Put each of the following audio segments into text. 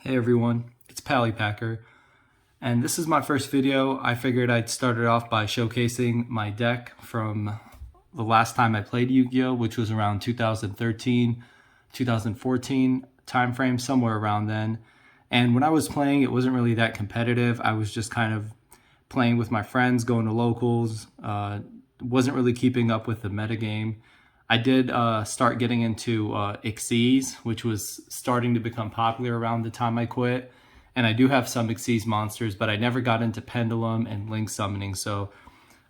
Hey everyone, it's Pally Packer, and this is my first video. I figured I'd start it off by showcasing my deck from the last time I played Yu-Gi-Oh, which was around 2013, 2014 timeframe, somewhere around then. And when I was playing, it wasn't really that competitive. I was just kind of playing with my friends, going to locals, wasn't really keeping up with the metagame. I did start getting into Xyz, which was starting to become popular around the time I quit. And I do have some Xyz monsters, but I never got into Pendulum and Link summoning. So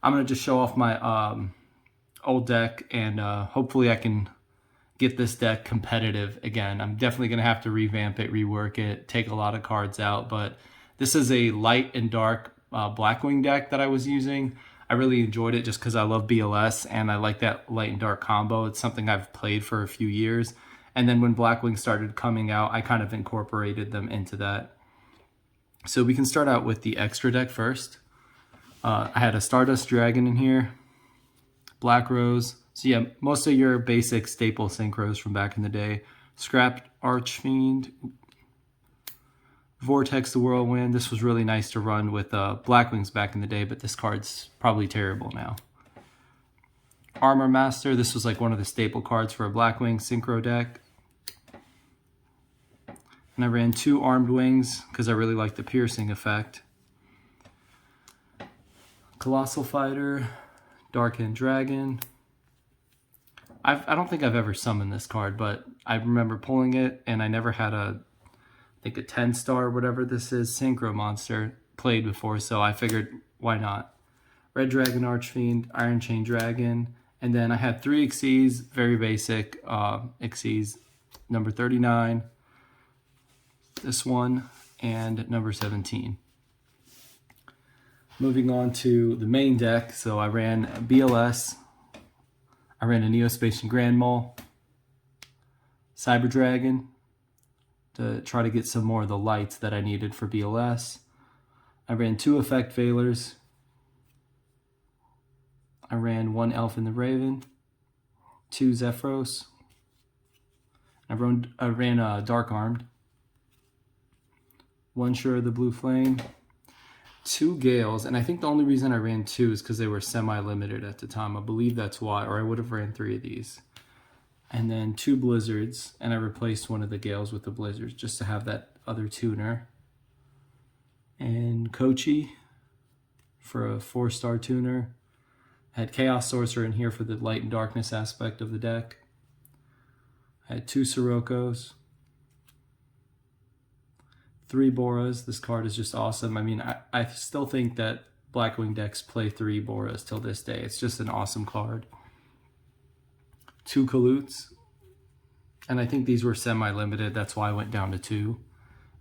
I'm going to just show off my old deck, and hopefully I can get this deck competitive again. I'm definitely going to have to revamp it, rework it, take a lot of cards out. But this is a light and dark Blackwing deck that I was using. I really enjoyed it just because I love BLS and I like that light and dark combo. It's something I've played for a few years. And then when Blackwing started coming out, I kind of incorporated them into that. So we can start out with the extra deck first. I had a Stardust Dragon in here, Black Rose. So yeah, most of your basic staple synchros from back in the day. Scrapped Archfiend, Vortex the Whirlwind. This was really nice to run with Blackwings back in the day, but this card's probably terrible now. Armor Master. This was like one of the staple cards for a Blackwing synchro deck. And I ran 2 Armed Wings because I really like the piercing effect. Colossal Fighter, Dark End Dragon. I don't think I've ever summoned this card, but I remember pulling it, and I never had a 10-star or whatever this is, Synchro Monster played before, so I figured, why not? Red Dragon Archfiend, Iron Chain Dragon, and then I had 3 Xyz, very basic Xyz, number 39, this one, and number 17. Moving on to the main deck, so I ran BLS, I ran a Neospatian Grand Mole, Cyber Dragon, to try to get some more of the lights that I needed for BLS. I ran 2 Effect Veilers. I ran 1 Elf in the Raven, 2 Zephyros. I ran Dark Armed, 1 Sure of the Blue Flame, 2 Gales, and I think the only reason I ran 2 is because they were semi-limited at the time. I believe that's why, or I would have ran 3 of these. And then 2 Blizzards, and I replaced one of the Gales with the Blizzards just to have that other tuner. And Kochi for a 4-star tuner. I had Chaos Sorcerer in here for the light and darkness aspect of the deck. I had 2 Sirokkos, 3 Boras. This card is just awesome. I mean, I still think that Blackwing decks play 3 Boras till this day. It's just an awesome card. 2 Kalutes, and I think these were semi-limited, that's why I went down to 2.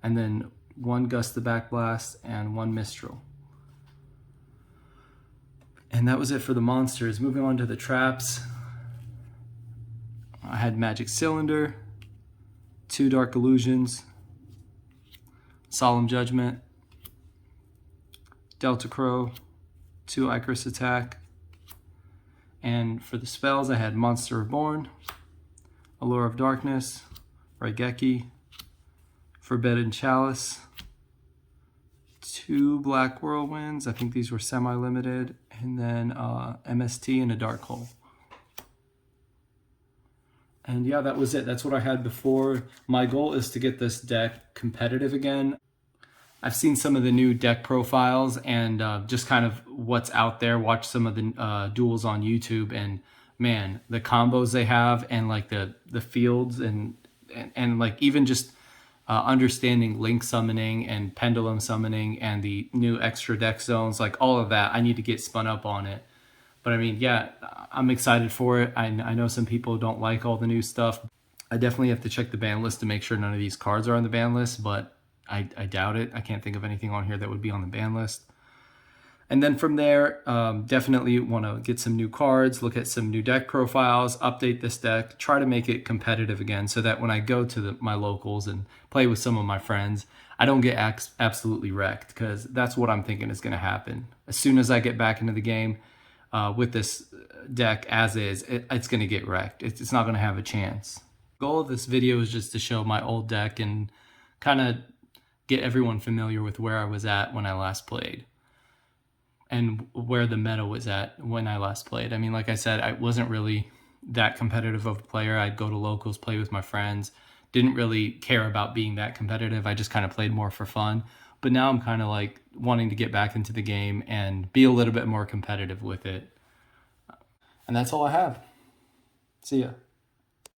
And then 1 Gust the Backblast and 1 Mistral. And that was it for the monsters. Moving on to the traps, I had Magic Cylinder, 2 Dark Illusions, Solemn Judgment, Delta Crow, 2 Icarus Attack. And for the spells, I had Monster Reborn, Allure of Darkness, Raigeki, Forbidden Chalice, 2 Black Whirlwinds, I think these were semi-limited, and then MST and a Dark Hole. And yeah, that was it. That's what I had before. My goal is to get this deck competitive again. I've seen some of the new deck profiles and just kind of what's out there. Watch some of the duels on YouTube, and man, the combos they have, and like the fields, and like even just understanding Link summoning and Pendulum summoning and the new extra deck zones, like all of that. I need to get spun up on it. But I mean, yeah, I'm excited for it. I know some people don't like all the new stuff. I definitely have to check the ban list to make sure none of these cards are on the ban list, but I doubt it. I can't think of anything on here that would be on the ban list. And then from there, definitely want to get some new cards, look at some new deck profiles, update this deck, try to make it competitive again so that when I go to my locals and play with some of my friends, I don't get absolutely wrecked, because that's what I'm thinking is going to happen. As soon as I get back into the game with this deck as is, it's going to get wrecked. It's not going to have a chance. The goal of this video is just to show my old deck and kind of get everyone familiar with where I was at when I last played and where the meta was at when I last played. I mean, like I said, I wasn't really that competitive of a player. I'd go to locals, play with my friends, didn't really care about being that competitive. I just kind of played more for fun. But now I'm kind of like wanting to get back into the game and be a little bit more competitive with it. And that's all I have. See ya.